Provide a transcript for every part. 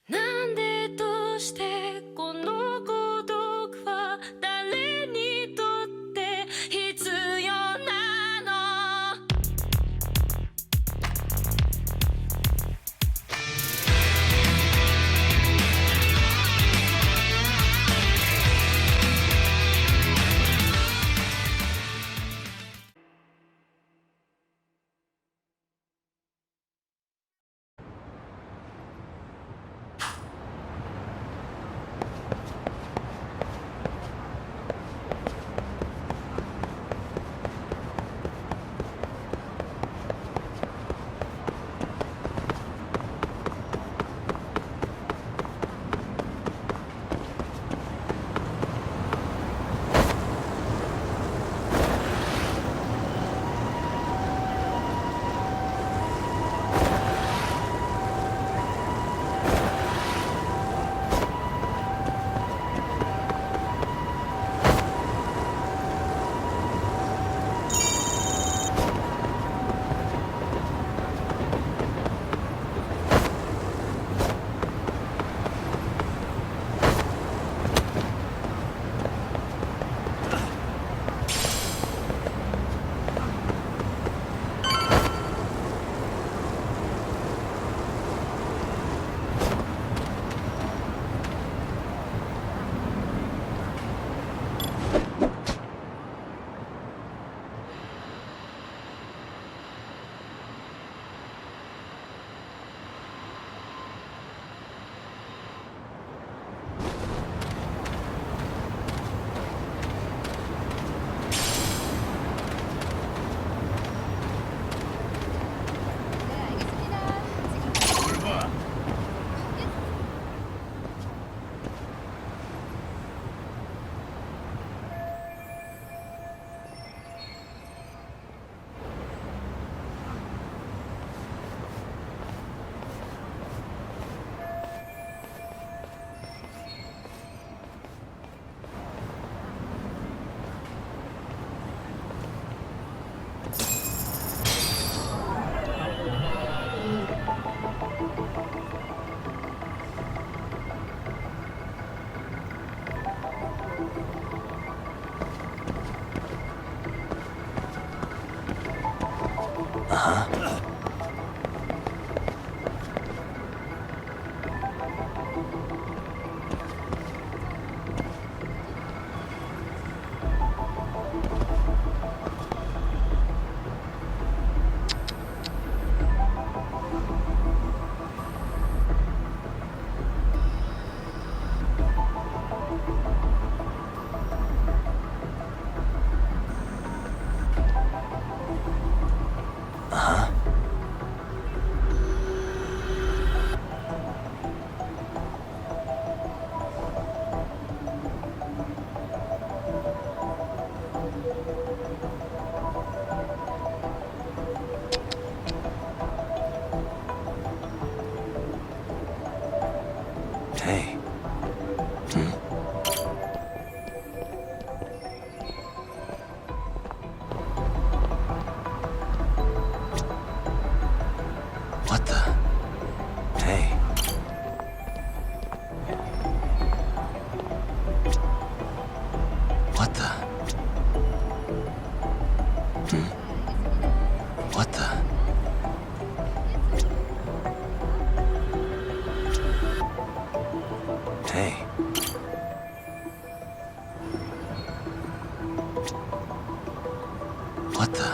なんでどうしてこの孤独は誰にとって必要なのHey. What the? Hey. What the? What the? Hey. What the?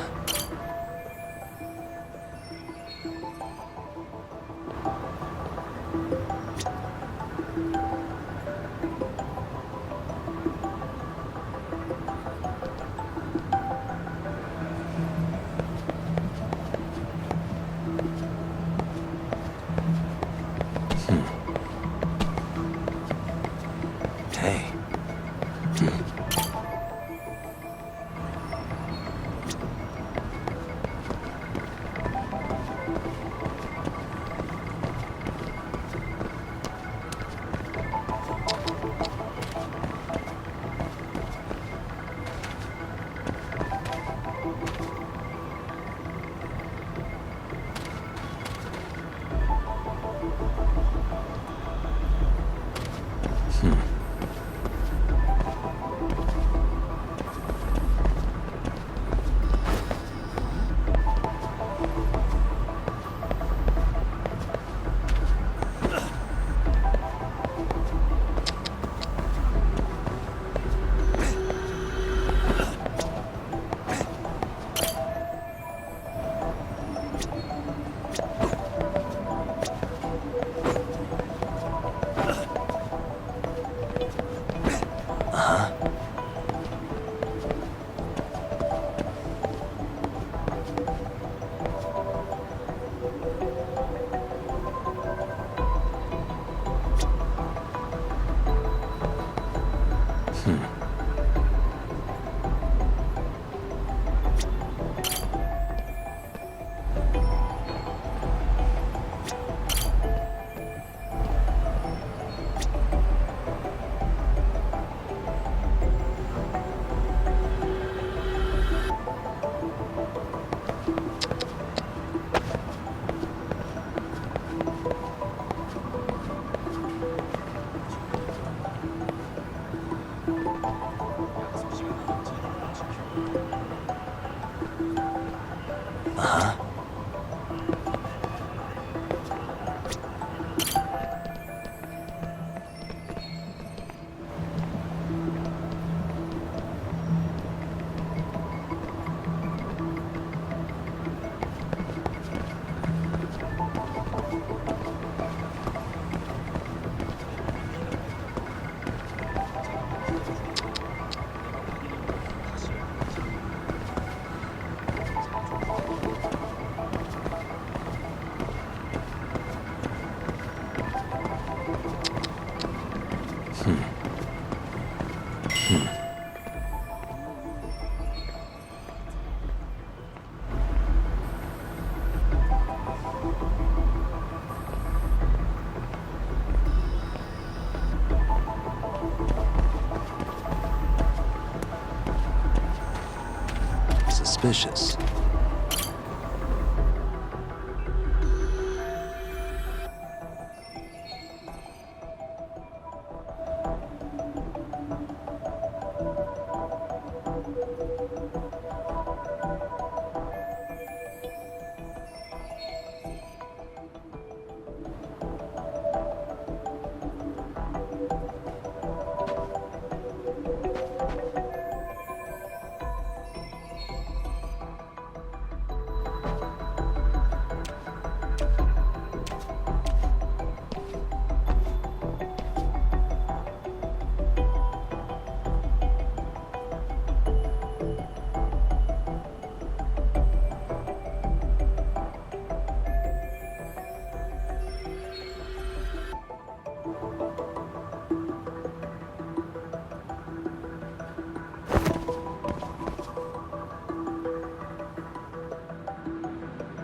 Suspicious.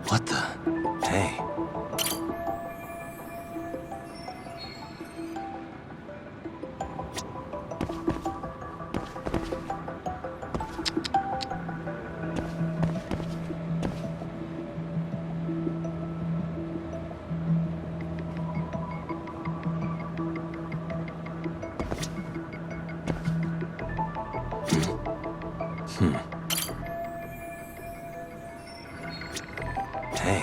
What the? Hey. Hey.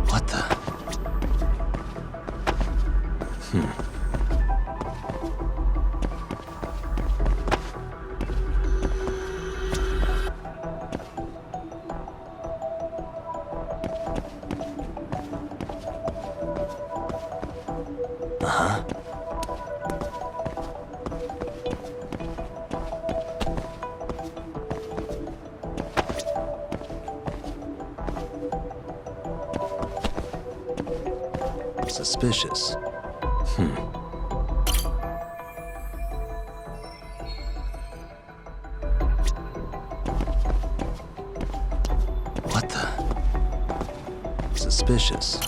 What the? Uh-huh. Suspicious. What the? Suspicious.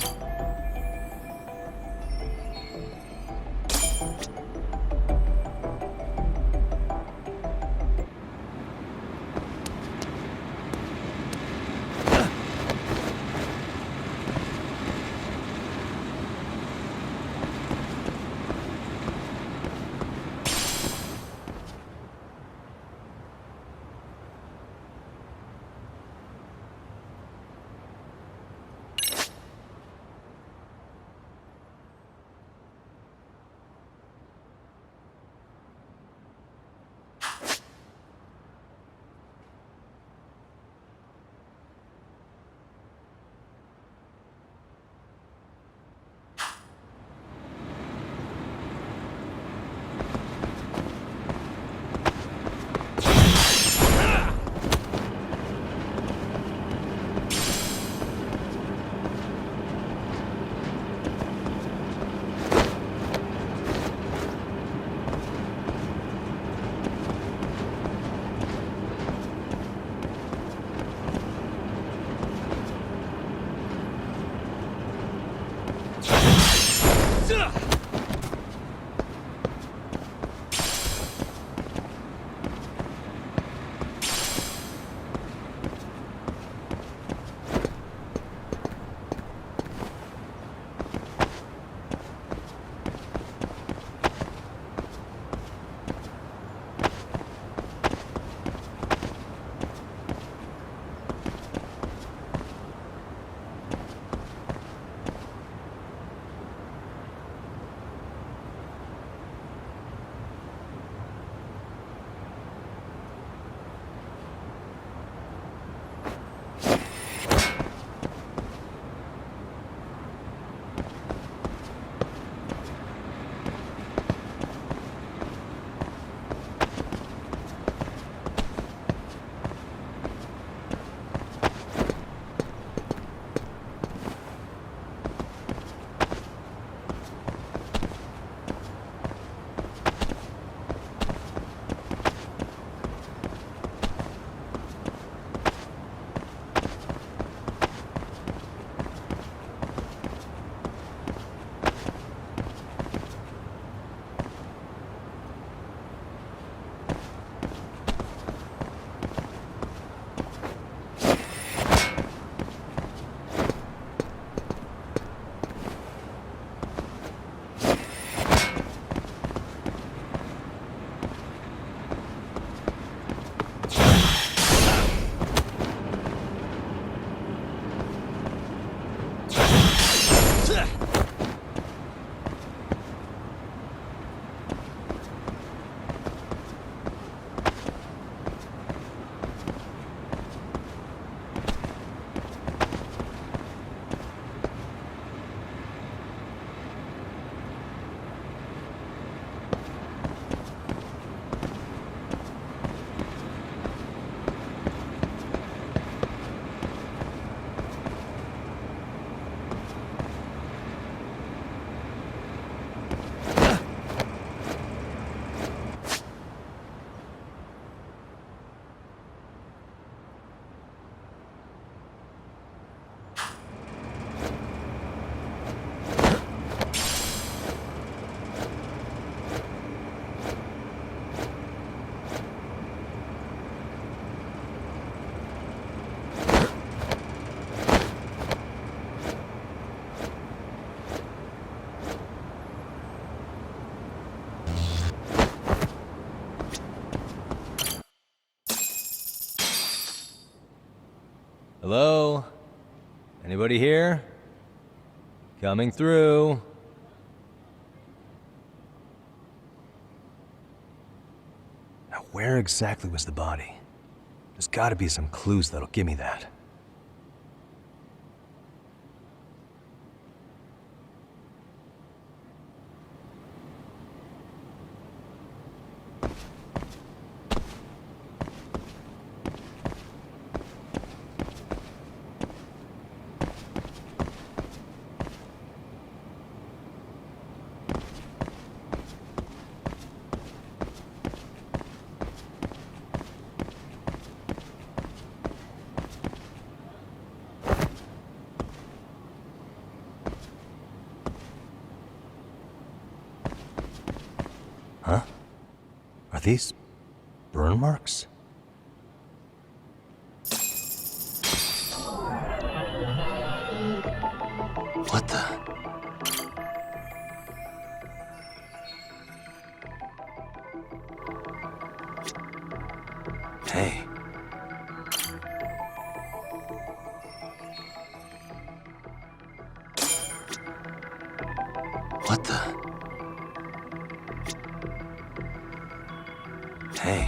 Hello? Anybody here? Coming through. Now, where exactly was the body? There's gotta be some clues that'll give me that. Huh? Are these burn marks? What the? Hey. What the? Hey.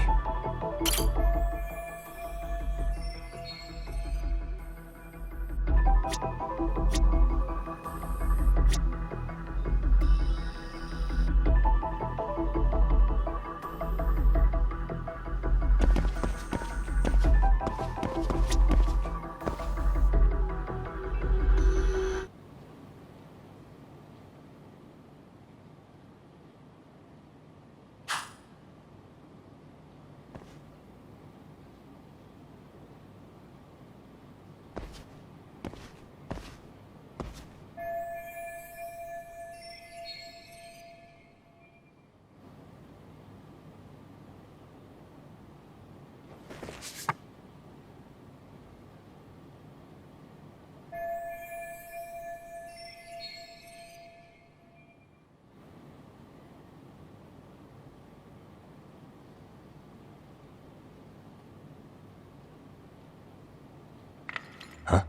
Huh?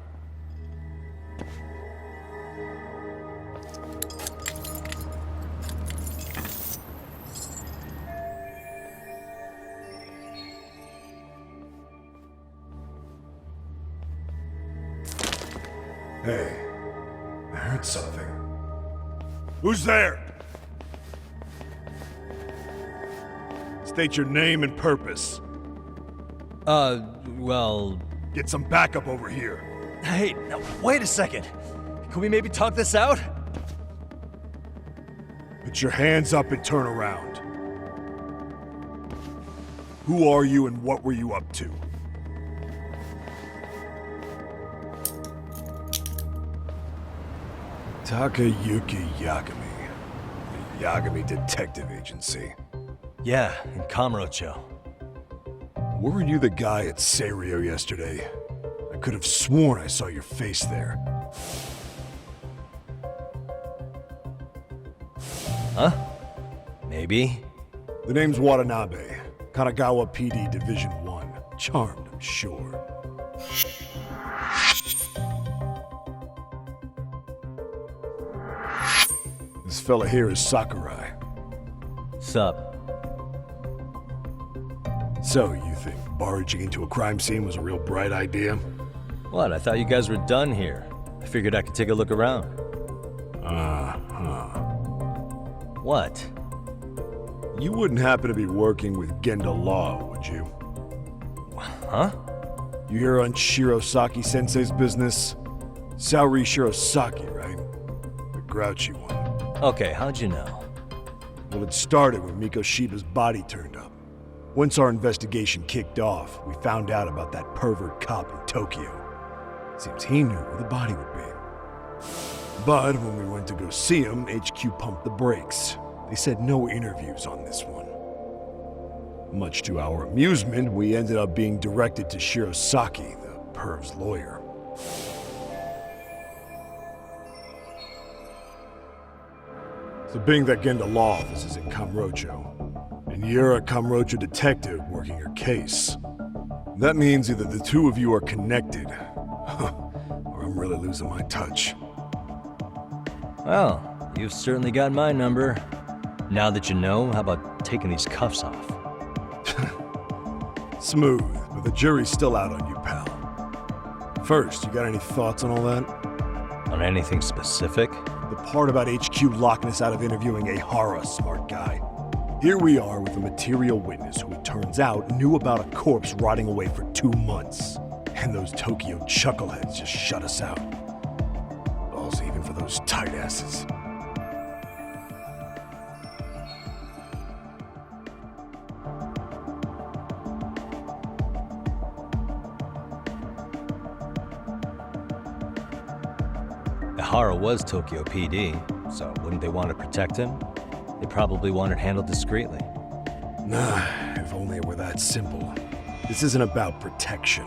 Hey, I heard something. Who's there? State your name and purpose. Well... Get some backup over here. Hey, now, wait a second. Can we maybe talk this out? Put your hands up and turn around. Who are you and what were you up to? Takayuki Yagami. The Yagami Detective Agency. Yeah, in Kamurocho. Weren't you the guy at Serio yesterday? I could have sworn I saw your face there. Huh? Maybe. The name's Watanabe. Kanagawa PD Division 1. Charmed, I'm sure. This fella here is Sakurai. Sup? So, you think barging into a crime scene was a real bright idea? What, I thought you guys were done here. I figured I could take a look around. Uh-huh. What? You wouldn't happen to be working with Genda Law, would you? Huh? You hear on Shirosaki-sensei's business? Saori Shirosaki, right? The grouchy one. Okay, how'd you know? Well, it started when Miko Shiba's body turned up. Once our investigation kicked off, we found out about that pervert cop in Tokyo. Seems he knew where the body would be. But when we went to go see him, HQ pumped the brakes. They said no interviews on this one. Much to our amusement, we ended up being directed to Shirosaki, the perv's lawyer. So being that Genda Law office is in Kamurocho, and you're a Kamurocho detective working your case, that means either the two of you are connected, Or I'm really losing my touch. Well, you've certainly got my number. Now that you know, how about taking these cuffs off? Smooth, but the jury's still out on you, pal. First, you got any thoughts on all that? On anything specific? The part about HQ locking us out of interviewing a horror smart guy. Here we are with a material witness who it turns out knew about a corpse rotting away for 2 months. And those Tokyo chuckleheads just shut us out. Balls even for those tight asses. Ihara was Tokyo PD, so wouldn't they want to protect him? They probably want it handled discreetly. Nah, if only it were that simple. This isn't about protection.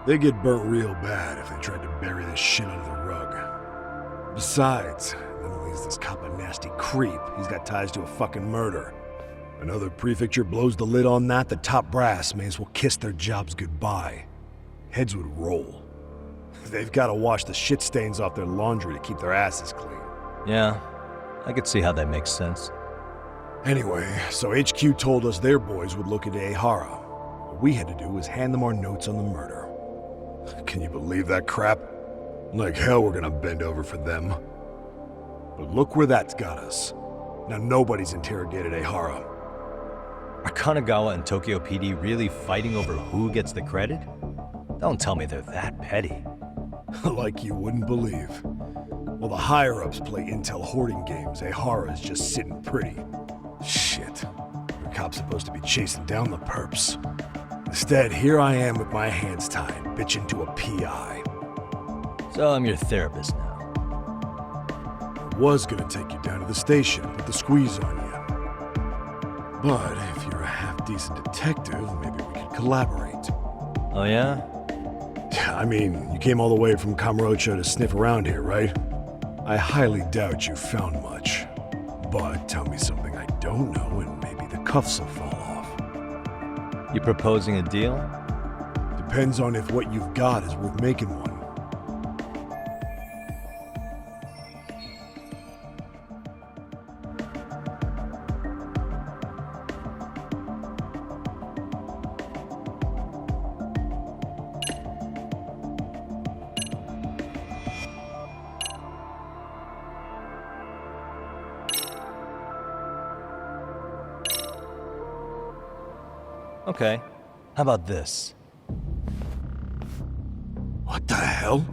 They get burnt real bad if they tried to bury this shit under the rug. Besides, not only is this cop a nasty creep, he's got ties to a fucking murder. Another prefecture blows the lid on that, the top brass may as well kiss their jobs goodbye. Heads would roll. They've got to wash the shit stains off their laundry to keep their asses clean. Yeah, I could see how that makes sense. Anyway, so HQ told us their boys would look into Ihara. What we had to do was hand them our notes on the murder. Can you believe that crap? Like hell we're gonna bend over for them. But look where that's got us. Now nobody's interrogated Ihara. Are Kanagawa and Tokyo PD really fighting over who gets the credit? Don't tell me they're that petty. Like you wouldn't believe. While the higher-ups play intel hoarding games, Ihara is just sitting pretty. Shit. The cop's supposed to be chasing down the perps. Instead, here I am with my hands tied, bitching to a PI. So I'm your therapist now. I was gonna take you down to the station, put the squeeze on you. But if you're a half-decent detective, maybe we could collaborate. Oh yeah? I mean, you came all the way from Kamurocho to sniff around here, right? I highly doubt you found much. But tell me something I don't know and maybe the cuffs will fall off. You proposing a deal? Depends on if what you've got is worth making one. Okay. How about this? What the hell?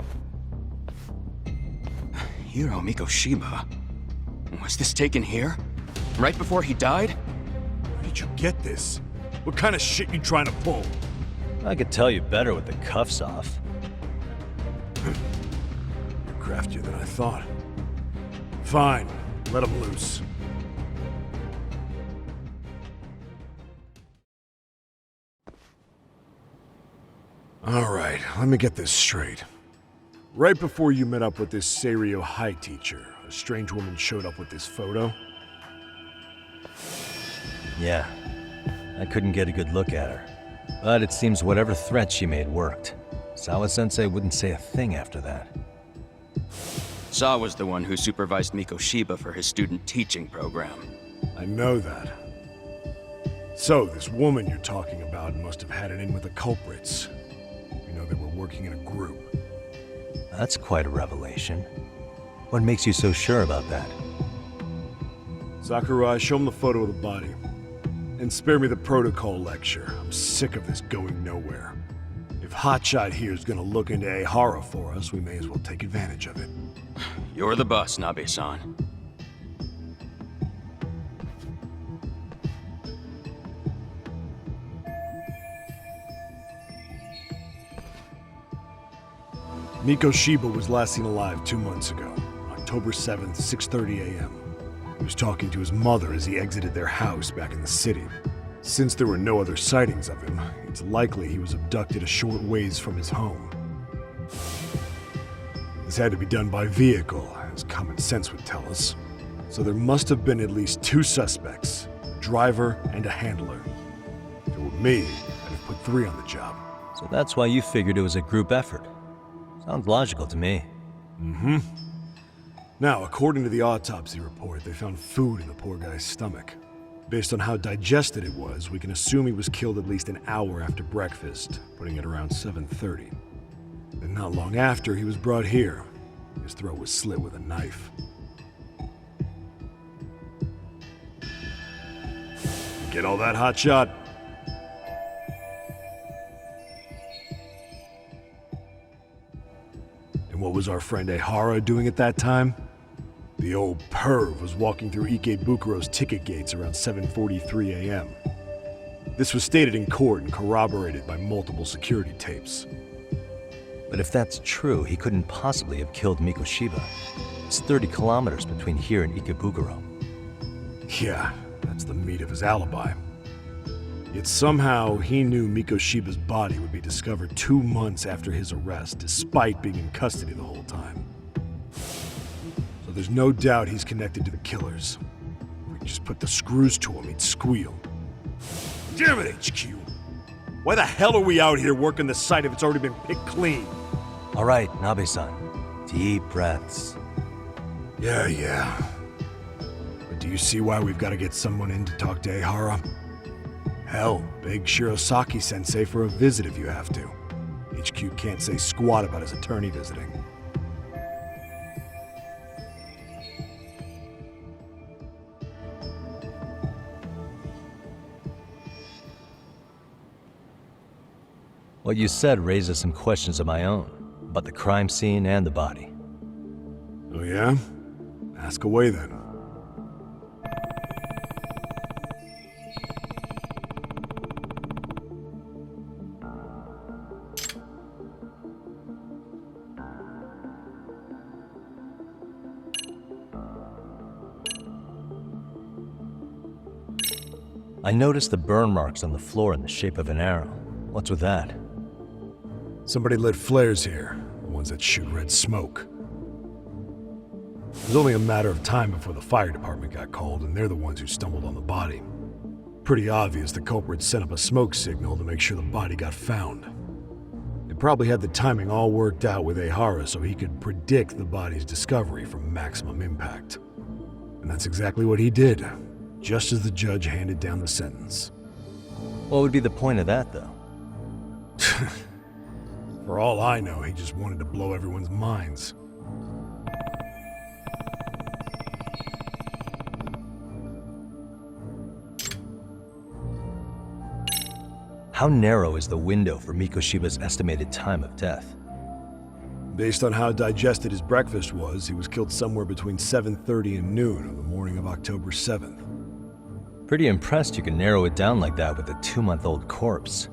Hiro Mikoshiba. Was this taken here? Right before he died? Where did you get this? What kind of shit you trying to pull? I could tell you better with the cuffs off. You're craftier than I thought. Fine, let him loose. All right, let me get this straight. Right before you met up with this Seiryo High teacher, a strange woman showed up with this photo. Yeah. I couldn't get a good look at her. But it seems whatever threat she made worked. Sawa-sensei wouldn't say a thing after that. Saw was the one who supervised Mikoshiba for his student teaching program. I know that. So, this woman you're talking about must have had it in with the culprits. You know, they were working in a group. That's quite a revelation. What makes you so sure about that? Sakurai, show him the photo of the body. And spare me the protocol lecture. I'm sick of this going nowhere. If Hotshot here is gonna look into Ihara for us, we may as well take advantage of it. You're the boss, Nabe-san. Mikoshiba was last seen alive 2 months ago, October 7th, 6:30 a.m. He was talking to his mother as he exited their house back in the city. Since there were no other sightings of him, it's likely he was abducted a short ways from his home. This had to be done by vehicle, as common sense would tell us. So there must have been at least 2 suspects, a driver and a handler. If it were me, I'd have put 3 on the job. So that's why you figured it was a group effort. Sounds logical to me. Now, according to the autopsy report, they found food in the poor guy's stomach. Based on how digested it was, we can assume he was killed at least an hour after breakfast, putting it around 7:30. And not long after, he was brought here. His throat was slit with a knife. Get all that, hotshot? And what was our friend Ehara doing at that time? The old perv was walking through Ikebukuro's ticket gates around 7:43 a.m. This was stated in court and corroborated by multiple security tapes. But if that's true, he couldn't possibly have killed Mikoshiba. It's 30 kilometers between here and Ikebukuro. Yeah, that's the meat of his alibi. Yet somehow he knew Mikoshiba's body would be discovered 2 months after his arrest, despite being in custody the whole time. So there's no doubt he's connected to the killers. If we could just put the screws to him, he'd squeal. Damn it, HQ! Why the hell are we out here working the site if it's already been picked clean? All right, Nabe-san. Deep breaths. Yeah. But do you see why we've got to get someone in to talk to Ehara? Hell, beg Shirosaki-sensei for a visit if you have to. HQ can't say squat about his attorney visiting. What you said raises some questions of my own, about the crime scene and the body. Oh yeah? Ask away then. I noticed the burn marks on the floor in the shape of an arrow. What's with that? Somebody lit flares here, the ones that shoot red smoke. It was only a matter of time before the fire department got called, and they're the ones who stumbled on the body. Pretty obvious the culprit set up a smoke signal to make sure the body got found. They probably had the timing all worked out with Ehara so he could predict the body's discovery from maximum impact. And that's exactly what he did, just as the judge handed down the sentence. What would be the point of that, though? For all I know, he just wanted to blow everyone's minds. How narrow is the window for Mikoshiba's estimated time of death? Based on how digested his breakfast was, he was killed somewhere between 7:30 and noon on the morning of October 7th. Pretty impressed you can narrow it down like that with a 2-month-old corpse.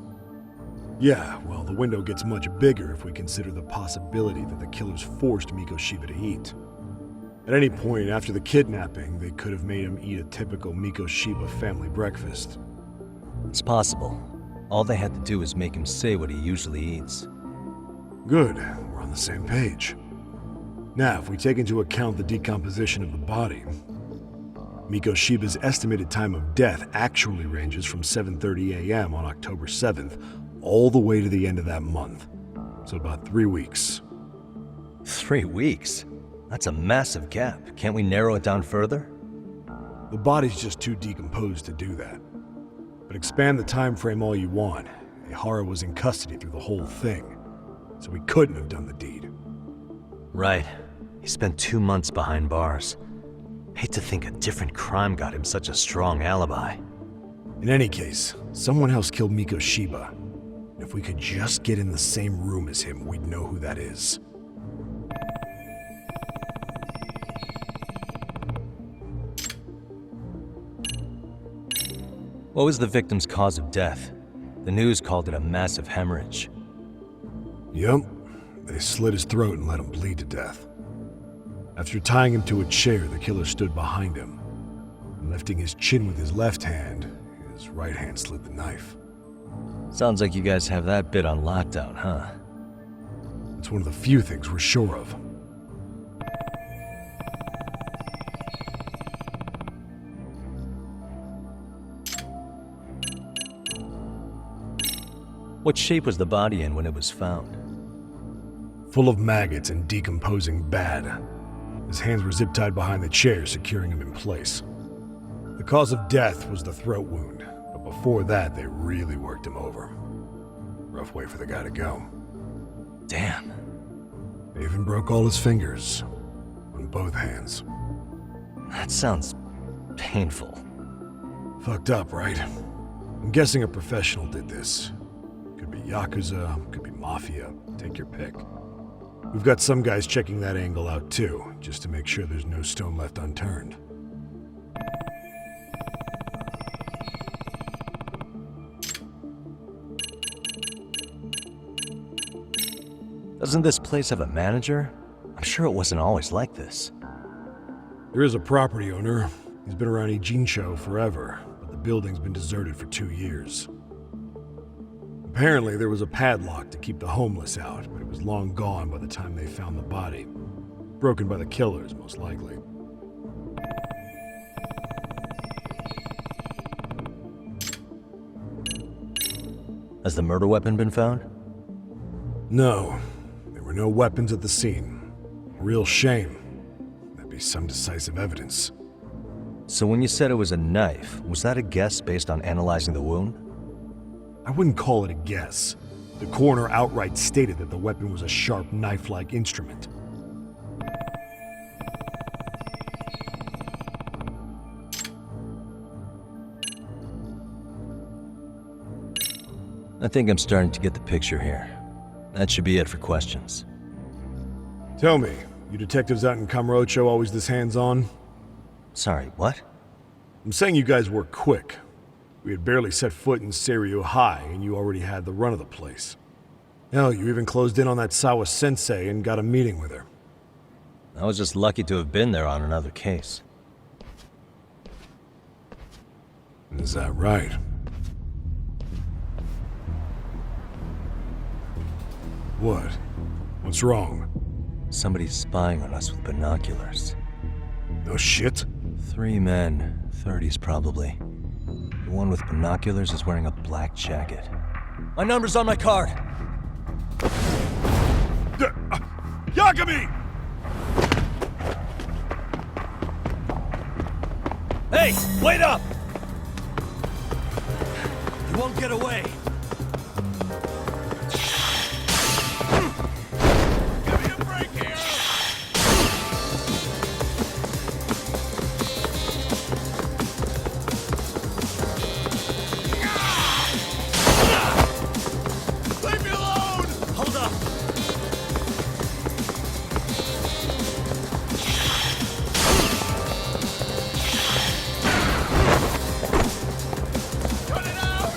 Yeah, well, the window gets much bigger if we consider the possibility that the killers forced Mikoshiba to eat. At any point after the kidnapping, they could have made him eat a typical Mikoshiba family breakfast. It's possible. All they had to do was make him say what he usually eats. Good, we're on the same page. Now, if we take into account the decomposition of the body, Mikoshiba's estimated time of death actually ranges from 7:30 a.m. on October 7th all the way to the end of that month. So about 3 weeks. 3 weeks? That's a massive gap. Can't we narrow it down further? The body's just too decomposed to do that. But expand the time frame all you want. Ehara was in custody through the whole thing, so he couldn't have done the deed. Right. He spent 2 months behind bars. Hate to think a different crime got him such a strong alibi. In any case, someone else killed Mikoshiba. If we could just get in the same room as him, we'd know who that is. What was the victim's cause of death? The news called it a massive hemorrhage. Yup. They slit his throat and let him bleed to death. After tying him to a chair, the killer stood behind him. And lifting his chin with his left hand, his right hand slid the knife. Sounds like you guys have that bit on lockdown, huh? It's one of the few things we're sure of. What shape was the body in when it was found? full of maggots and decomposing bad. His hands were zip-tied behind the chair, securing him in place. The cause of death was the throat wound, but before that, they really worked him over. Rough way for the guy to go. Damn. They even broke all his fingers, on both hands. That sounds painful. Fucked up, right? I'm guessing a professional did this. Could be Yakuza, could be Mafia, take your pick. We've got some guys checking that angle out too, just to make sure there's no stone left unturned. Doesn't this place have a manager? I'm sure it wasn't always like this. There is a property owner. He's been around Ijincho forever, but the building's been deserted for 2 years. Apparently, there was a padlock to keep the homeless out, but it was long gone by the time they found the body. Broken by the killers, most likely. Has the murder weapon been found? No, there were no weapons at the scene. Real shame. That'd be some decisive evidence. So when you said it was a knife, was that a guess based on analyzing the wound? I wouldn't call it a guess. The coroner outright stated that the weapon was a sharp knife-like instrument. I think I'm starting to get the picture here. That should be it for questions. Tell me, you detectives out in Kamurocho always this hands-on? Sorry, what? I'm saying you guys work quick. We had barely set foot in Seiryu High, and you already had the run of the place. Hell, you even closed in on that Sawa-sensei and got a meeting with her. I was just lucky to have been there on another case. Is that right? What? What's wrong? Somebody's spying on us with binoculars. No shit? 3 men, 30s probably. The one with binoculars is wearing a black jacket. My number's on my card! Yagami! Hey, wait up! You won't get away. Give me a break here! Leave me alone! Hold up! Cut it out!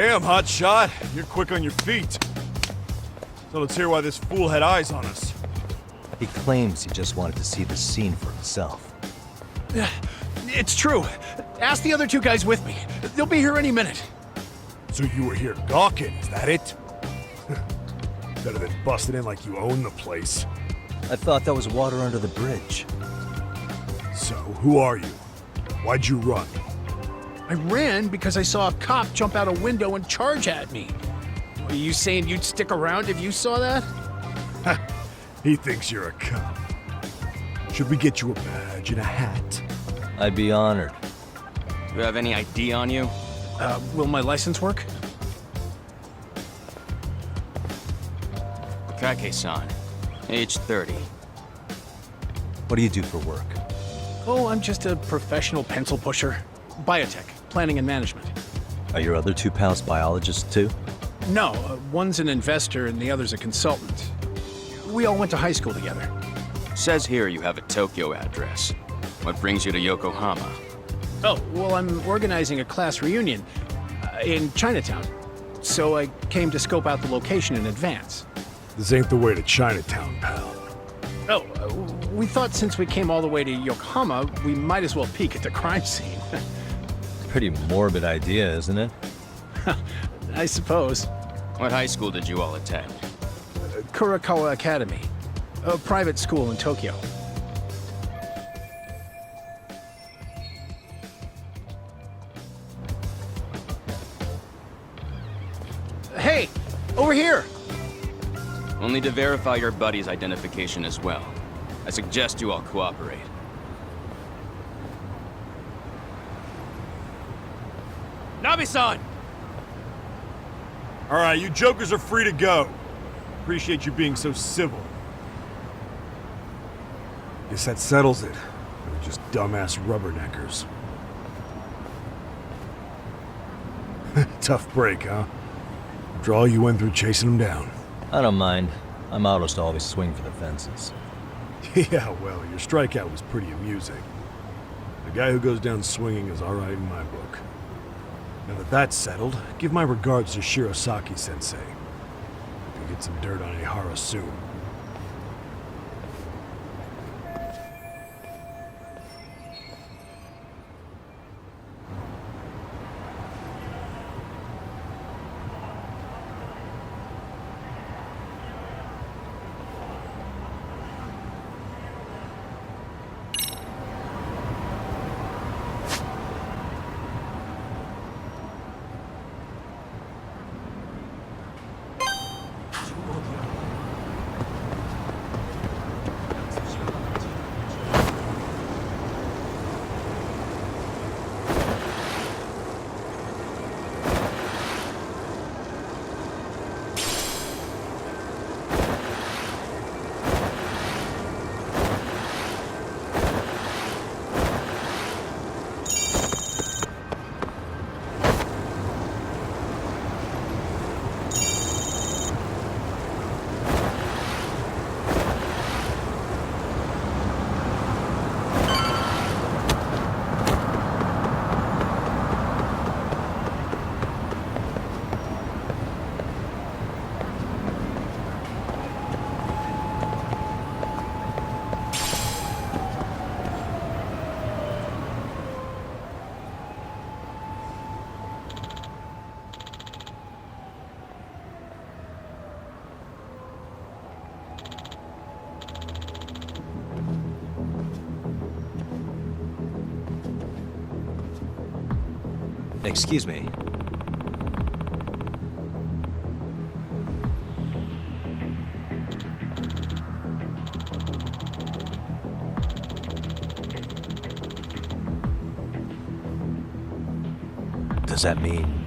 Damn, hot shot. You're quick on your feet. So let's hear why this fool had eyes on us. He claims he just wanted to see the scene for himself. It's true. Ask the other two guys with me. They'll be here any minute. So you were here gawking, is that it? Better than busting in like you own the place. I thought that was water under the bridge. So, who are you? Why'd you run? I ran because I saw a cop jump out a window and charge at me. Are you saying you'd stick around if you saw that? He thinks you're a cop. Should we get you a badge and a hat? I'd be honored. Do you have any ID on you? Will my license work? Kake-san, age 30. What do you do for work? Oh, I'm just a professional pencil pusher. Biotech, planning and management. Are your other two pals biologists too? No, one's an investor and the other's a consultant. We all went to high school together. Says here you have a Tokyo address. What brings you to Yokohama? Oh, well, I'm organizing a class reunion in Chinatown. So I came to scope out the location in advance. This ain't the way to Chinatown, pal. Oh, we thought since we came all the way to Yokohama, we might as well peek at the crime scene. Pretty morbid idea, isn't it? I suppose. What high school did you all attend? Kurakawa Academy, a private school in Tokyo. Hey, over here! We'll need to verify your buddy's identification as well. I suggest you all cooperate. Nabi-san! Alright, you jokers are free to go. Appreciate you being so civil. Guess that settles it. We're just dumbass rubberneckers. Tough break, huh? After all you went through chasing them down. I don't mind. I'm autos to always swing for the fences. Yeah, well, your strikeout was pretty amusing. The guy who goes down swinging is alright in my book. Now that that's settled, give my regards to Shirosaki-sensei. Hope you get some dirt on Ihara soon. Excuse me. Does that mean